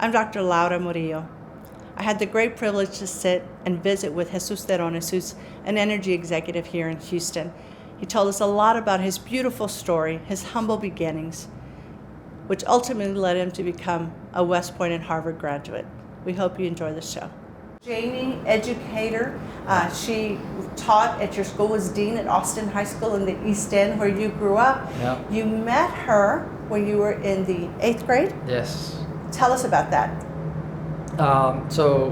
I'm Dr. Laura Murillo. I had the great privilege to sit and visit with Jesus Torreones, who's an energy executive here in Houston. He told us a lot about his beautiful story, his humble beginnings, which ultimately led him to become a West Point and Harvard graduate. We hope you enjoy the show. Jamie, educator, she taught at your school, was dean at Austin High School in the East End where you grew up. Yeah. You met her when you were in the 8th grade? Yes. Tell us about that. So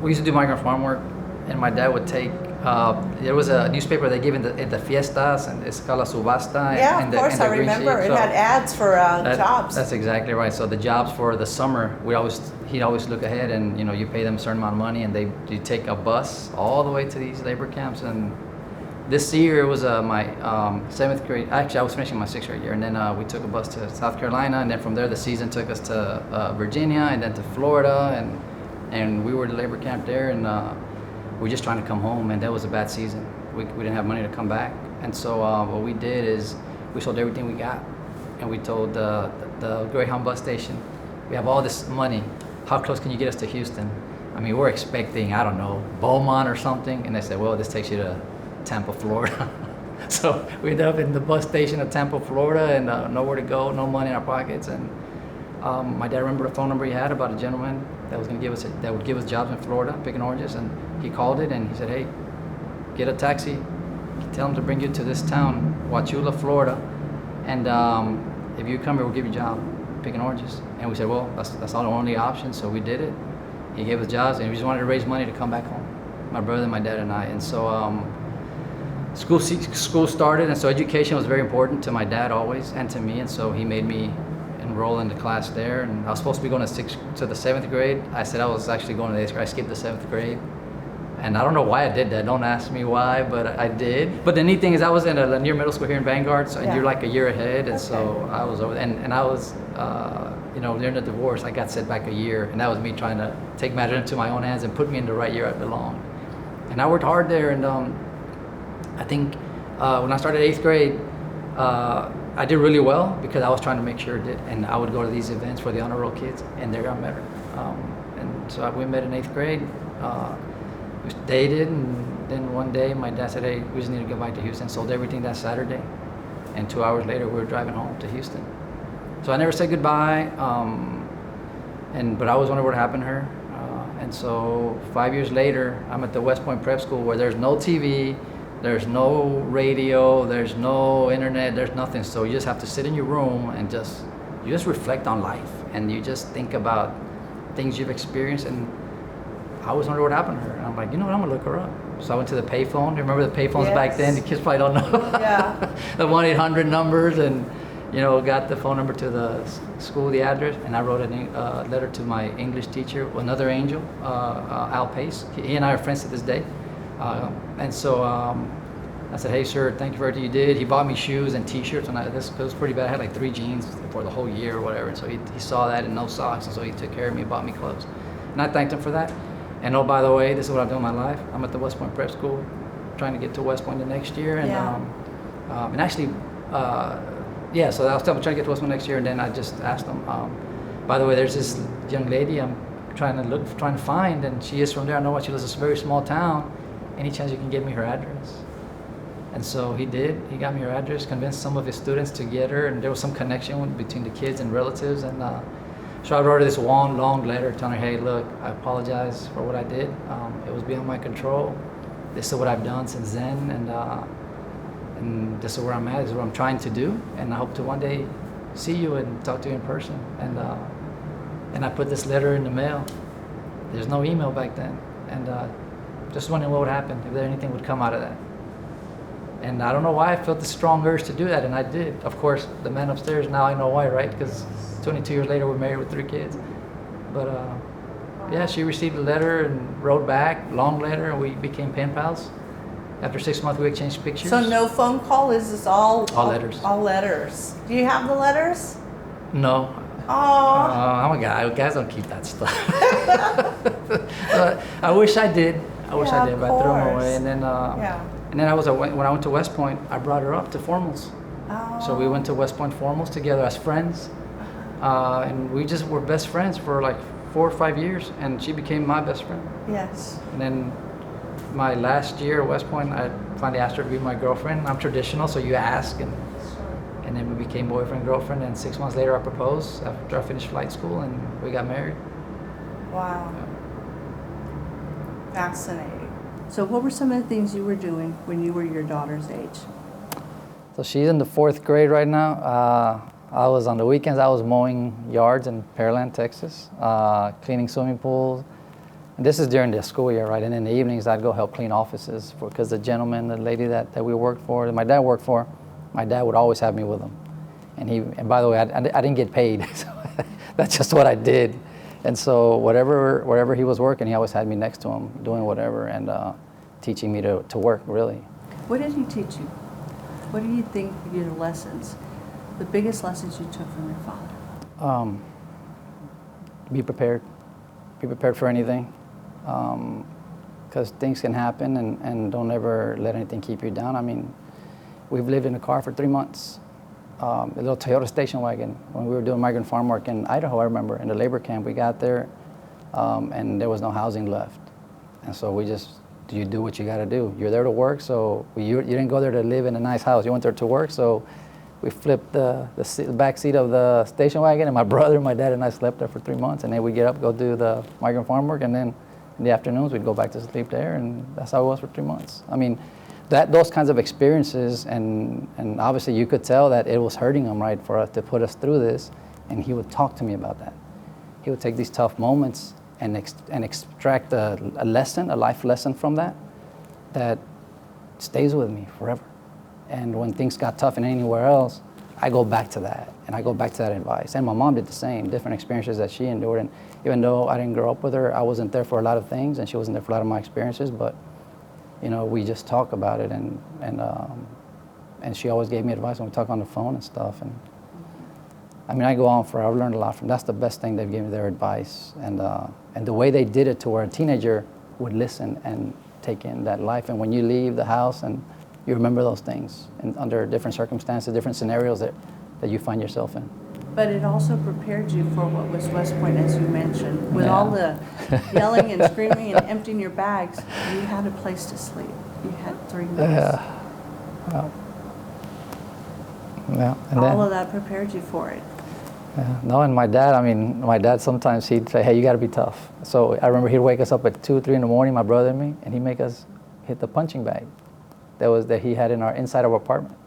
we used to do migrant farm work, and my dad would take, there was a newspaper they give in the fiestas, and it's called La Subasta. Yeah, of course, I remember. It had ads for jobs. That's exactly right. So the jobs for the summer, he'd always look ahead, and you pay them a certain amount of money, and you take a bus all the way to these labor camps. And this year it was my 7th grade. Actually, I was finishing my 6th grade year, and then we took a bus to South Carolina, and then from there the season took us to Virginia, and then to Florida, and we were at the labor camp there, and we were just trying to come home, and that was a bad season. We didn't have money to come back, and so what we did is we sold everything we got, and we told the Greyhound bus station, we have all this money. How close can you get us to Houston? I mean, we're expecting, I don't know, Beaumont or something, and they said, well, this takes you to Tampa, Florida. So we ended up in the bus station of Tampa, Florida, and nowhere to go, no money in our pockets. And my dad remembered a phone number he had about a gentleman that would give us jobs in Florida, picking oranges. And he called it, and he said, "Hey, get a taxi, tell him to bring you to this town, Wauchula, Florida, and if you come here, we'll give you a job picking oranges." And we said, "Well, that's our only option." So we did it. He gave us jobs, and we just wanted to raise money to come back home, my brother, my dad, and I. And so school started, and so education was very important to my dad always, and to me, and so he made me enroll in the class there. And I was supposed to be going to the 7th grade. I said I was actually going to the 8th grade. I skipped the 7th grade, and I don't know why I did that. Don't ask me why, but I did. But the neat thing is I was in a Lanier Middle School here in Vanguard, so you're like a year ahead, and so I was over, and I was, during the divorce, I got set back a year, and that was me trying to take matters into my own hands and put me in the right year I belonged. And I worked hard there, and I think when I started 8th grade, I did really well because I was trying to make sure it did. And I would go to these events for the honor roll kids, and there I met her. And so we met in 8th grade. We dated, and then one day my dad said, "Hey, we just need to go back to Houston." Sold everything that Saturday, and 2 hours later we were driving home to Houston. So I never said goodbye, but I always wondered what happened to her. And so 5 years later, I'm at the West Point Prep School where there's no TV, there's no radio, there's no internet, there's nothing. So you just have to sit in your room and you just reflect on life, and you just think about things you've experienced. And I always wonder what happened to her. And I'm like, you know what, I'm gonna look her up. So I went to the payphone. Remember the payphones back then? The kids probably don't know. Yeah. The 1-800 numbers, and got the phone number to the school, the address, and I wrote a letter to my English teacher, another angel, Al Pace. He and I are friends to this day. And so I said, "Hey, sir, thank you for everything you did." He bought me shoes and T-shirts, and this was pretty bad. I had like 3 jeans for the whole year or whatever. And so he saw that, and no socks, and so he took care of me and bought me clothes. And I thanked him for that. And oh, by the way, this is what I'm doing in my life. I'm at the West Point Prep School, trying to get to West Point the next year. And and actually, so I was trying to get to West Point next year, and then I just asked him, by the way, there's this young lady I'm trying to find, and she is from there. I know she lives in this very small town. Any chance you can give me her address? And so he did. He got me her address, convinced some of his students to get her, and there was some connection between the kids and relatives. And so I wrote her this long letter telling her, "Hey, look, I apologize for what I did. It was beyond my control. This is what I've done since then, and this is where I'm at. This is what I'm trying to do, and I hope to one day see you and talk to you in person." And I put this letter in the mail. There's no email back then, and just wondering what would happen, if there anything would come out of that. And I don't know why I felt the strong urge to do that, and I did. Of course, the man upstairs, now I know why, right? Because 22 years later, we're married with 3 kids. But she received a letter and wrote back, long letter, and we became pen pals. After 6 months, we exchanged pictures. So no phone call, is this all letters? All letters. Do you have the letters? No. Oh. I'm a guy. Guys don't keep that stuff. I wish I did. But I threw them away. And then, and then when I went to West Point, I brought her up to formals. Oh. So we went to West Point formals together as friends. And we just were best friends for like 4 or 5 years, and she became my best friend. Yes. And then my last year at West Point, I finally asked her to be my girlfriend. I'm traditional, so you ask, and then we became boyfriend, girlfriend, and 6 months later I proposed after I finished flight school, and we got married. Wow. Fascinating. So what were some of the things you were doing when you were your daughter's age? So she's in the 4th grade right now. I was on the weekends, I was mowing yards in Pearland, Texas, cleaning swimming pools. And this is during the school year, right? And in the evenings, I'd go help clean offices because the gentleman, the lady that we worked for, that my dad worked for, my dad would always have me with him. And by the way, I didn't get paid, so that's just what I did. And so wherever he was working, he always had me next to him, doing whatever, and teaching me to work, really. What did he teach you? What do you think were your lessons, the biggest lessons you took from your father? Be prepared. Be prepared for anything. Because things can happen, and don't ever let anything keep you down. I mean, we've lived in a car for 3 months. A little Toyota station wagon when we were doing migrant farm work in Idaho, I remember, in the labor camp. We got there, and there was no housing left. And so you do what you got to do. You're there to work, so you didn't go there to live in a nice house. You went there to work, so we flipped the back seat of the station wagon, and my brother, my dad, and I slept there for 3 months. And then we'd get up, go do the migrant farm work, and then in the afternoons we'd go back to sleep there, and that's how it was for 3 months. I mean, those kinds of experiences, and obviously you could tell that it was hurting him, right, for us to put us through this, and he would talk to me about that. He would take these tough moments and extract a lesson, a life lesson from that stays with me forever. And when things got tough and anywhere else, I go back to that, and I go back to that advice. And my mom did the same, different experiences that she endured. And even though I didn't grow up with her, I wasn't there for a lot of things, and she wasn't there for a lot of my experiences, but we just talk about it, and she always gave me advice when we talk on the phone and stuff. And I mean, I go on forever. I've learned a lot from. That's the best thing they've given me, their advice, and the way they did it to where a teenager would listen and take in that life. And when you leave the house, and you remember those things, and under different circumstances, different scenarios that you find yourself in. But it also prepared you for what was West Point, as you mentioned. With all the yelling and screaming and emptying your bags, you had a place to sleep. You had 3 meals. Yeah. Well, yeah. And all of that prepared you for it. Yeah. No, and my dad sometimes he'd say, hey, you got to be tough. So I remember he'd wake us up at 2 or 3 in the morning, my brother and me, and he'd make us hit the punching bag that he had inside of our apartment.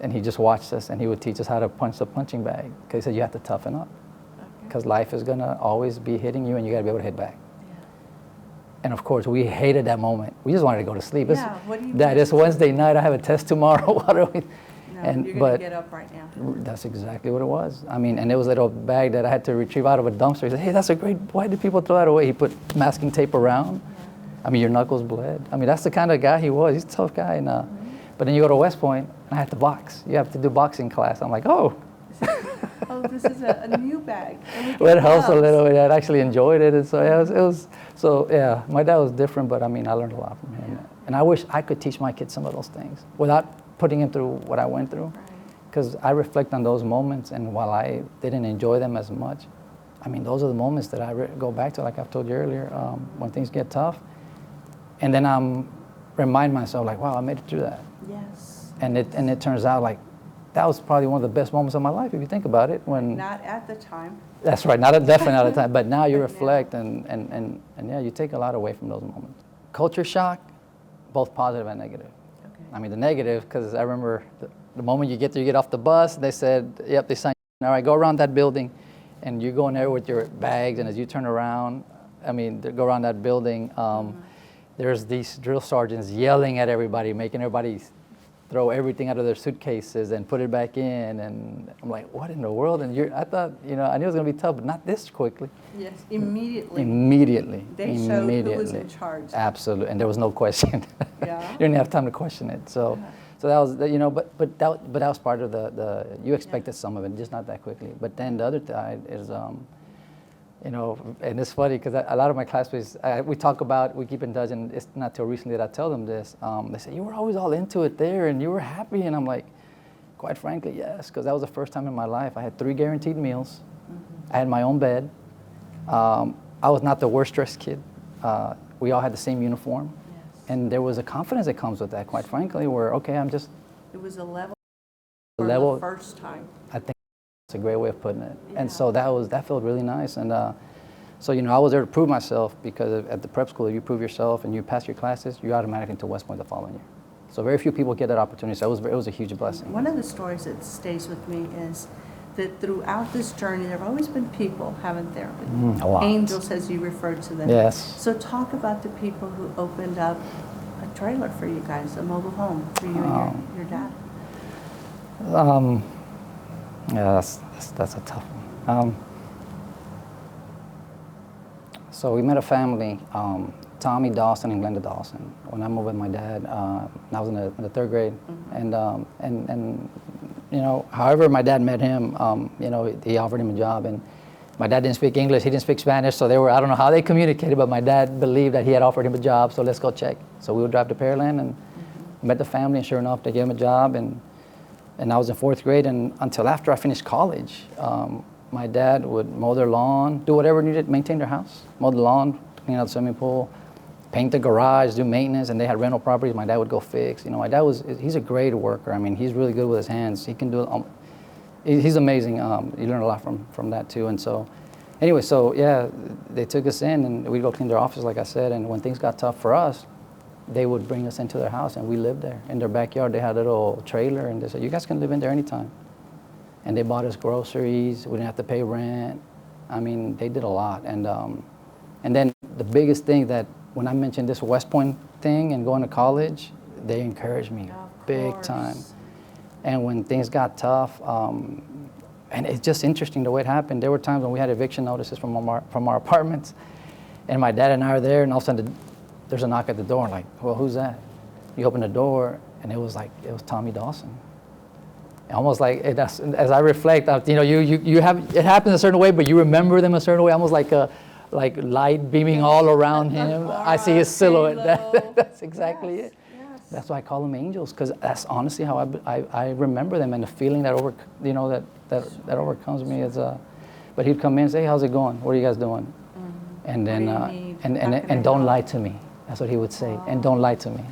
And he just watched us, and he would teach us how to punch the punching bag, because he said you have to toughen up, because life is going to always be hitting you, and you got to be able to hit back. Yeah. And of course, we hated that moment. We just wanted to go to sleep. Yeah, what do you Dad, it's Wednesday night. I have a test tomorrow. What are we? No, you're going to get up right now. That's exactly what it was. I mean, and it was a little bag that I had to retrieve out of a dumpster. He said, hey, that's a great, why did people throw that away? He put masking tape around. Yeah. I mean, your knuckles bled. I mean, that's the kind of guy he was. He's a tough guy. And, but then you go to West Point, and I had to box. You have to do boxing class. I'm like, oh. Oh, this is a new bag. Well, it helps a little bit. I actually enjoyed it. And so, yeah, my dad was different, but I mean, I learned a lot from him. Yeah. And I wish I could teach my kids some of those things without putting him through what I went through. Because I reflect on those moments, and while I didn't enjoy them as much, I mean, those are the moments that I go back to, like I've told you earlier, when things get tough. And then remind myself, like, wow, I made it through that. Yes. And it turns out like that was probably one of the best moments of my life, if you think about it. When not at the time. That's right, definitely not at the time. But now you reflect and yeah, you take a lot away from those moments. Culture shock, both positive and negative. Okay. I mean, the negative, because I remember the moment you get off the bus, they said, yep, they signed, all right, go around that building, and you go in there with your bags, and as you turn around, go around that building, there's these drill sergeants yelling at everybody, making everybody throw everything out of their suitcases and put it back in, and I'm like, what in the world? And I thought, I knew it was going to be tough, but not this quickly. Yes, immediately. Immediately. They showed who was in charge. Absolutely, and there was no question. Yeah. You didn't have time to question it. So that was, but that was part of you expected some of it, just not that quickly. But then the other side is, and it's funny because a lot of my classmates, we keep in touch, and it's not till recently that I tell them this. They say, you were always all into it there, and you were happy. And I'm like, Quite frankly, yes, because that was the first time in my life I had 3 guaranteed meals. I had my own bed. I was not the worst dressed kid. We all had the same uniform. Yes. And there was a confidence that comes with that, quite frankly, where, okay, I'm just... It was a level A for level, the first time. I think that's a great way of putting it. Yeah. And so that felt really nice. And so, you know, I was there to prove myself, because at the prep school, if you prove yourself and you pass your classes, you're automatically into West Point the following year. So very few people get that opportunity. So it was a huge blessing. One of the stories that stays with me is that throughout this journey, there have always been people, haven't there? A lot. Angels, as you referred to them. Yes. So talk about the people who opened up a trailer for you guys, a mobile home for you and your dad. Yeah, that's a tough one. So we met a family, Tommy Dawson and Glenda Dawson. When I moved with my dad, I was in the 3rd grade, and you know, however my dad met him, you know, he offered him a job, and my dad didn't speak English, he didn't speak Spanish, so I don't know how they communicated, but my dad believed that he had offered him a job, so let's go check. So we would drive to Pearland and met the family, and sure enough, they gave him a job, and I was in 4th grade, and until after I finished college, my dad would mow their lawn, do whatever needed, maintain their house, mow the lawn, clean out the swimming pool, paint the garage, do maintenance, and they had rental properties. My dad would go fix. You know, my dad he's a great worker. I mean, he's really good with his hands. He can do, he's amazing. You learn a lot from that too. And so, anyway, so yeah, they took us in, and we'd go clean their office, like I said, and when things got tough for us, they would bring us into their house, and we lived there. In their backyard, they had a little trailer, and they said, you guys can live in there anytime. And they bought us groceries. We didn't have to pay rent. I mean, they did a lot. And then the biggest thing that, when I mentioned this West Point thing and going to college, they encouraged me big time. And when things got tough, and it's just interesting the way it happened. There were times when we had eviction notices from our apartments, and my dad and I are there, and all of a sudden there's a knock at the door, and like, well, who's that? You open the door, and it was Tommy Dawson. Almost like, as I reflect, you know, you have, it happens a certain way, but you remember them a certain way, almost like light beaming all around him. I see his silhouette. That's exactly it. Yes. That's why I call them angels, because that's honestly how I remember them, and the feeling that that overcomes me is. But he'd come in and say, hey, how's it going? What are you guys doing? And then and don't lie to me. That's what he would say. And don't lie to me.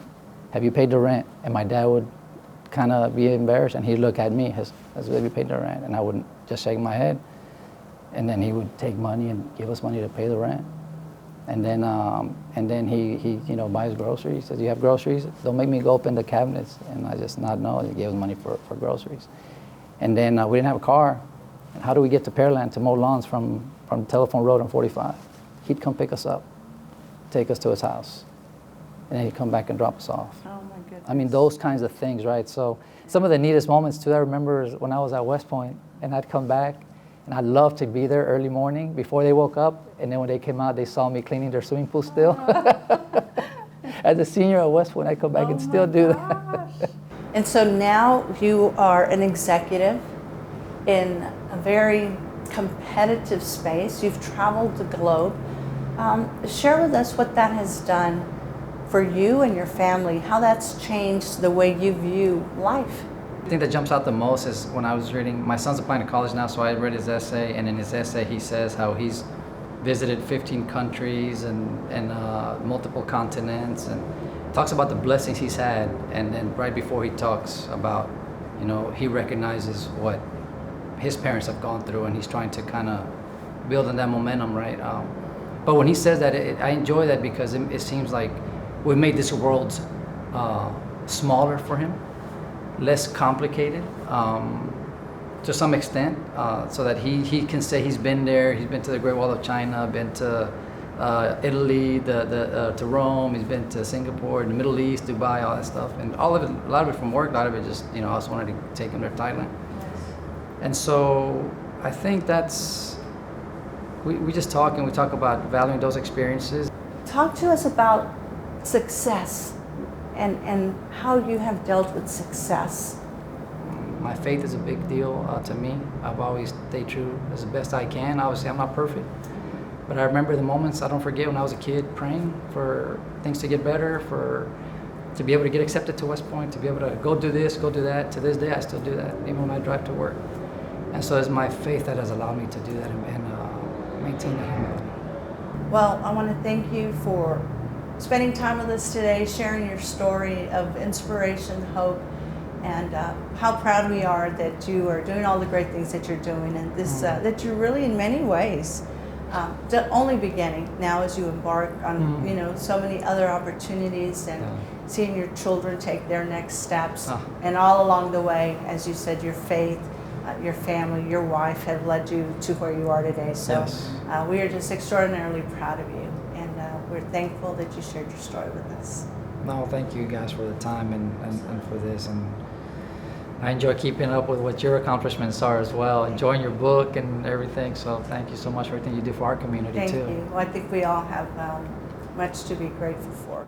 Have you paid the rent? And my dad would kind of be embarrassed, and he'd look at me, have you paid the rent? And I would just shake my head. And then he would take money and give us money to pay the rent. And then he you know, buys groceries. He says, you have groceries? Don't make me go open the cabinets. And I just nod no. He gave us money for groceries. And then we didn't have a car. And how do we get to Pearland to mow lawns from Telephone Road on 45? He'd come pick us up, take us to his house, and then he'd come back and drop us off. Oh my goodness. I mean, those kinds of things, right? So some of the neatest moments too I remember is when I was at West Point, and I'd come back, and I'd love to be there early morning before they woke up, and then when they came out, they saw me cleaning their swimming pool still. As a senior at West Point, I come back and still do that. And so now you are an executive in a very competitive space. You've traveled the globe. Share with us what that has done for you and your family, how that's changed the way you view life. The thing that jumps out the most is when I was reading, my son's applying to college now, so I read his essay, and in his essay he says how he's visited 15 countries and multiple continents, and talks about the blessings he's had, and then right before he talks about, you know, he recognizes what his parents have gone through, and he's trying to kind of build on that momentum, right? But when he says that, I enjoy that because it seems like we made this world smaller for him, less complicated to some extent, so that he can say he's been there. He's been to the Great Wall of China, been to Italy, to Rome. He's been to Singapore, the Middle East, Dubai, all that stuff, and all of it, a lot of it from work, a lot of it just, you know, I just wanted to take him to Thailand. And so I think that's, we just talk, and we talk about valuing those experiences. Talk to us about success and how you have dealt with success. My faith is a big deal to me. I've always stayed true as the best I can. Obviously, I'm not perfect, but I remember the moments I don't forget when I was a kid praying for things to get better, for to be able to get accepted to West Point, to be able to go do this, go do that. To this day, I still do that, even when I drive to work. And so it's my faith that has allowed me to do that and maintain that humility. Well, I want to thank you for spending time with us today, sharing your story of inspiration, hope, and how proud we are that you are doing all the great things that you're doing, and this that you're really, in many ways, only beginning now as you embark on so many other opportunities and seeing your children take their next steps, and all along the way, as you said, your faith, your family, your wife have led you to where you are today. So we are just extraordinarily proud of you, and we're thankful that you shared your story with us. No, thank you guys for the time and for this, and I enjoy keeping up with what your accomplishments are as well, enjoying your book and everything. So thank you so much for everything you do for our community too. Thank you. Well, I think we all have much to be grateful for.